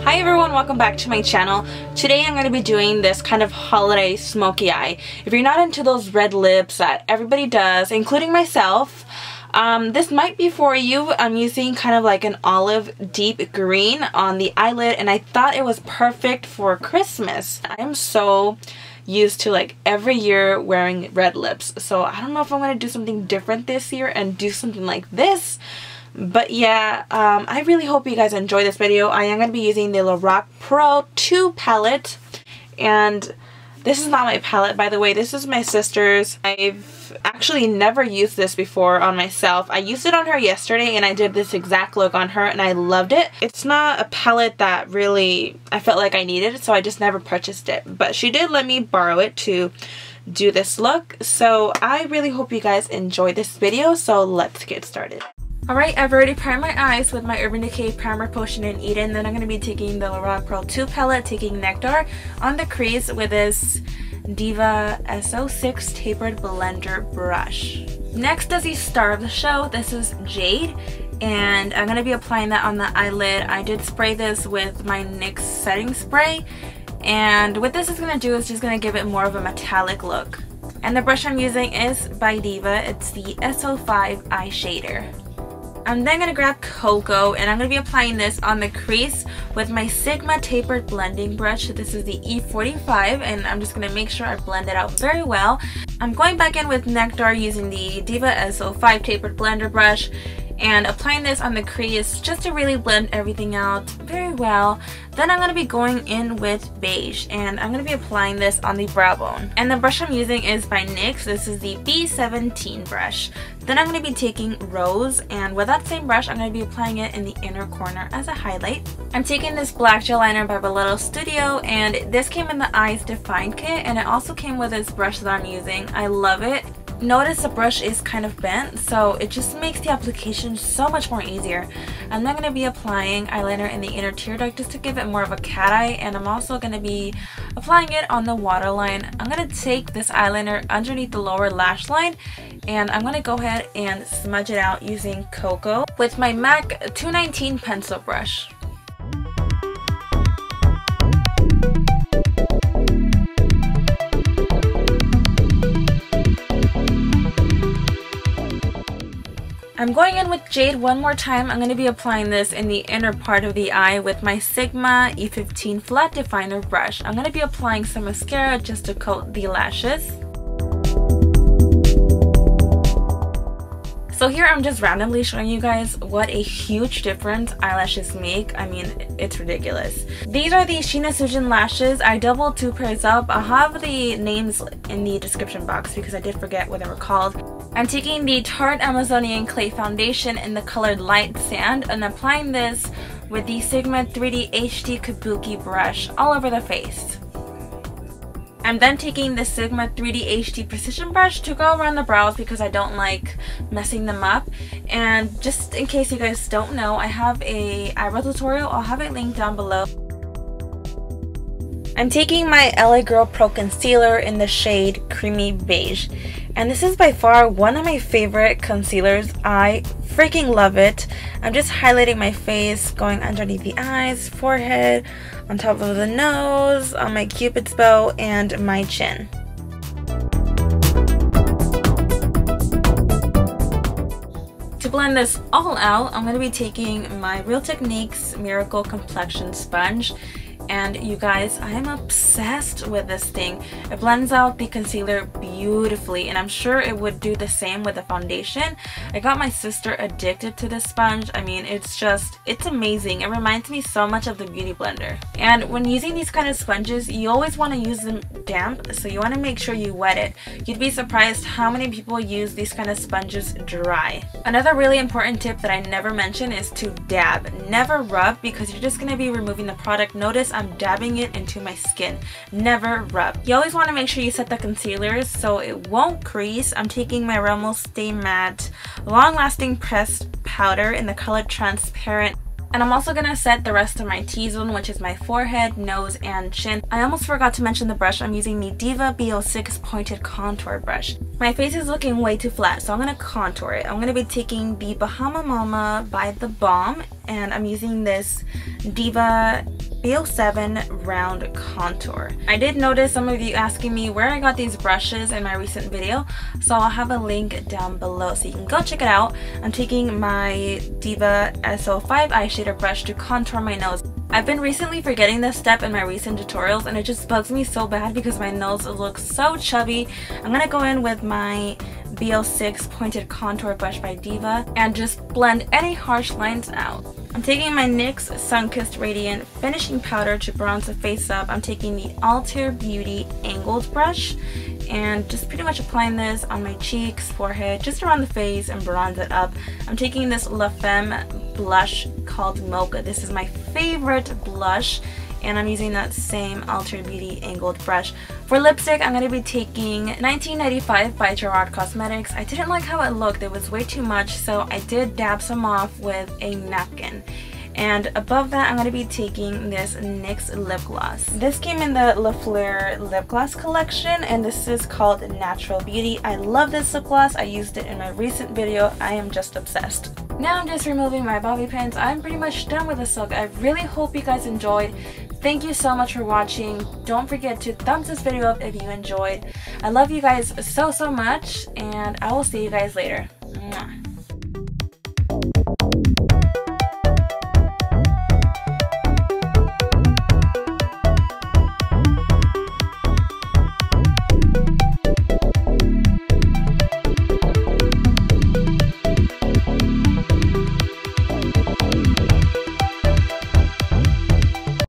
Hi everyone, welcome back to my channel. Today I'm going to be doing this kind of holiday smoky eye. If you're not into those red lips that everybody does, including myself, this might be for you. I'm using kind of like an olive deep green on the eyelid, and I thought it was perfect for Christmas. I am so used to like every year wearing red lips, so I don't know if I'm going to do something different this year and do something like this. But yeah, I really hope you guys enjoy this video. I am going to be using the Lorac Pro 2 palette, and this is not my palette, by the way. This is my sister's. I've actually never used this before on myself. I used it on her yesterday and I did this exact look on her and I loved it. It's not a palette that really I felt like I needed, so I just never purchased it. But she did let me borrow it to do this look, so I really hope you guys enjoy this video, so let's get started. Alright, I've already primed my eyes with my Urban Decay Primer Potion in Eden. Then I'm going to be taking the Lorac Pro 2 palette, taking Nectar on the crease with this Diva SO6 Tapered Blender Brush. Next is the star of the show. This is Jade, and I'm going to be applying that on the eyelid. I did spray this with my NYX setting spray, and what this is going to do is just going to give it more of a metallic look. And the brush I'm using is by Diva. It's the SO5 Eye Shader. I'm then going to grab Cocoa, and I'm going to be applying this on the crease with my Sigma Tapered Blending Brush. This is the E45, and I'm just going to make sure I blend it out very well. I'm going back in with Nectar using the Diva SO5 Tapered Blender Brush and applying this on the crease just to really blend everything out very well. Then I'm going to be going in with Beige, and I'm going to be applying this on the brow bone. And the brush I'm using is by NYX. This is the B17 brush. Then I'm going to be taking Rose, and with that same brush I'm going to be applying it in the inner corner as a highlight. I'm taking this black gel liner by Belleto Studio, and this came in the Eyes Define kit, and it also came with this brush that I'm using. I love it. Notice the brush is kind of bent, so it just makes the application so much more easier. I'm then going to be applying eyeliner in the inner tear duct just to give it more of a cat eye, and I'm also going to be applying it on the waterline. I'm going to take this eyeliner underneath the lower lash line, and I'm going to go ahead and smudge it out using Cocoa with my MAC 219 pencil brush. I'm going in with Jade one more time. I'm going to be applying this in the inner part of the eye with my Sigma E15 Flat Definer brush. I'm going to be applying some mascara just to coat the lashes. So here I'm just randomly showing you guys what a huge difference eyelashes make. I mean, it's ridiculous. These are the Sheena Sujan lashes. I doubled 2 pairs up. I'll have the names in the description box because I did forget what they were called. I'm taking the Tarte Amazonian Clay Foundation in the color Light Sand and applying this with the Sigma 3D HD Kabuki brush all over the face. I'm then taking the Sigma 3D HD Precision brush to go around the brows because I don't like messing them up. And just in case you guys don't know, I have a eyebrow tutorial. I'll have it linked down below. I'm taking my LA Girl Pro Concealer in the shade Creamy Beige. And this is by far one of my favorite concealers. I freaking love it. I'm just highlighting my face, going underneath the eyes, forehead, on top of the nose, on my cupid's bow, and my chin. To blend this all out, I'm going to be taking my Real Techniques Miracle Complexion Sponge. And you guys, I am obsessed with this thing. It blends out the concealer beautifully, and I'm sure it would do the same with the foundation. I got my sister addicted to this sponge. I mean, it's amazing. It reminds me so much of the Beauty Blender. And when using these kind of sponges, you always want to use them damp, so you want to make sure you wet it. You'd be surprised how many people use these kind of sponges dry. Another really important tip that I never mention is to dab. Never rub, because you're just going to be removing the product. Notice I'm dabbing it into my skin. Never rub. You always want to make sure you set the concealers so it won't crease. I'm taking my Rimmel Stay Matte Long Lasting Pressed Powder in the color Transparent. And I'm also going to set the rest of my T-zone, which is my forehead, nose, and chin. I almost forgot to mention the brush. I'm using the Diva B06 Pointed Contour Brush. My face is looking way too flat, so I'm going to contour it. I'm going to be taking the Bahama by the Balm, and I'm using this Diva BO7 Round Contour. I did notice some of you asking me where I got these brushes in my recent video, so I'll have a link down below so you can go check it out. I'm taking my Diva SO5 eyeshadow brush to contour my nose. I've been recently forgetting this step in my recent tutorials and it just bugs me so bad because my nose looks so chubby. I'm gonna go in with my BO6 pointed contour brush by Diva and just blend any harsh lines out. I'm taking my NYX Sunkissed Radiant Finishing Powder to bronze the face up. I'm taking the Alter Beauty Angled brush and just pretty much applying this on my cheeks, forehead, just around the face and bronze it up. I'm taking this Femme blush called Mocha. This is my favorite blush and I'm using that same Alter Beauty Angled brush. For lipstick, I'm going to be taking 1995 by Gerard Cosmetics. I didn't like how it looked. It was way too much, so I did dab some off with a napkin. And above that, I'm going to be taking this NYX lip gloss. This came in the Fleur lip gloss collection, and this is called Natural Beauty. I love this lip gloss. I used it in my recent video. I am just obsessed. Now I'm just removing my bobby pins. I'm pretty much done with this look. I really hope you guys enjoyed. Thank you so much for watching. Don't forget to thumbs this video up if you enjoyed. I love you guys so much, and I will see you guys later. Mwah.